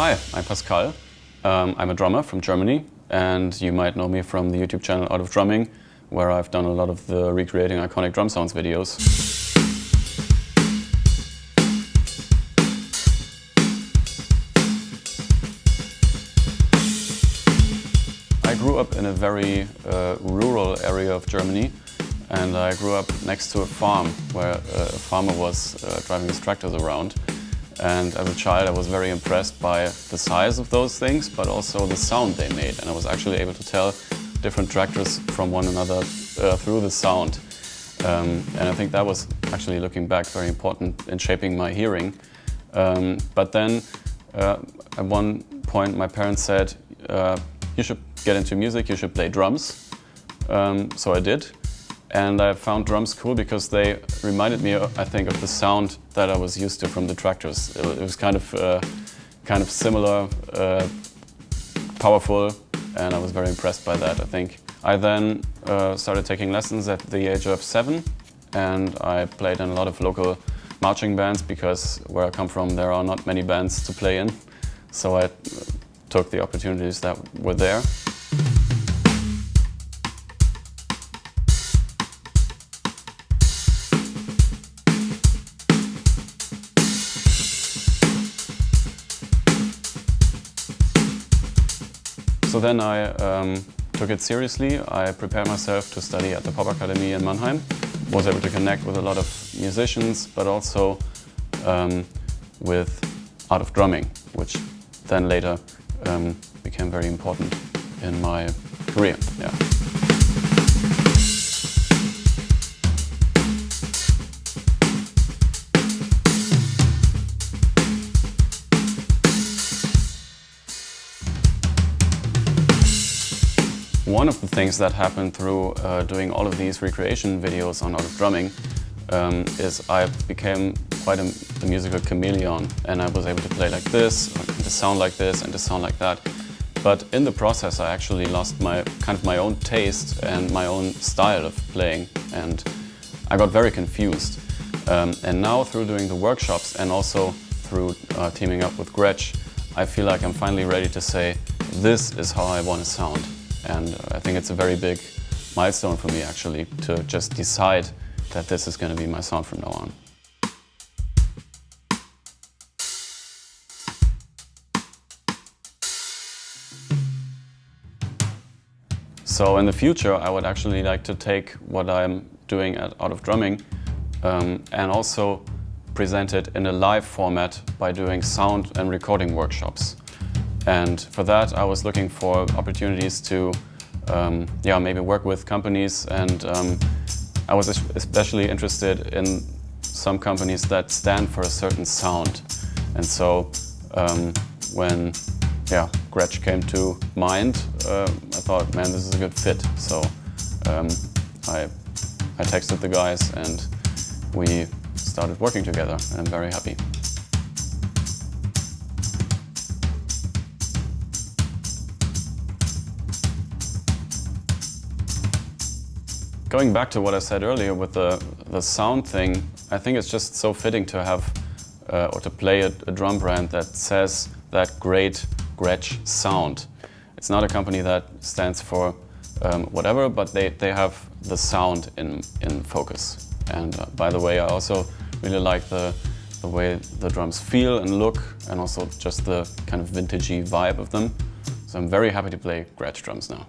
Hi, I'm Pascal. I'm a drummer from Germany, and you might know me from the YouTube channel Out of Drumming, where I've done a lot of the recreating iconic drum sounds videos. I grew up in a very rural area of Germany, and I grew up next to a farm where a farmer was driving his tractors around. And as a child I was very impressed by the size of those things, but also the sound they made. And I was actually able to tell different tractors from one another through the sound. And I think that was actually, looking back, very important in shaping my hearing. But then at one point my parents said, you should get into music, you should play drums. So I did. And I found drums cool because they reminded me, I think, of the sound that I was used to from the tractors. It was kind of similar, powerful, and I was very impressed by that, I think. I then started taking lessons at the age of 7, and I played in a lot of local marching bands because where I come from there are not many bands to play in. So I took the opportunities that were there. So then I took it seriously. I prepared myself to study at the Pop Academy in Mannheim. Was able to connect with a lot of musicians, but also with Art of Drumming, which then later became very important in my career. Yeah. One of the things that happened through doing all of these recreation videos on Art of Drumming is I became quite a musical chameleon, and I was able to play like this, or to sound like this, and to sound like that. But in the process I actually lost my own taste and my own style of playing, and I got very confused. And now, through doing the workshops and also through teaming up with Gretsch, I feel like I'm finally ready to say, this is how I want to sound. And I think it's a very big milestone for me, actually, to just decide that this is going to be my sound from now on. So in the future I would actually like to take what I'm doing at Art of Drumming and also present it in a live format by doing sound and recording workshops. And for that I was looking for opportunities to maybe work with companies, and I was especially interested in some companies that stand for a certain sound. And so when Gretsch came to mind, I thought, man, this is a good fit. So I texted the guys and we started working together, and I'm very happy. Going back to what I said earlier with the sound thing, I think it's just so fitting to have or to play a drum brand that says that great Gretsch sound. It's not a company that stands for whatever, but they have the sound in focus. And by the way, I also really like the way the drums feel and look, and also just the kind of vintagey vibe of them. So I'm very happy to play Gretsch drums now.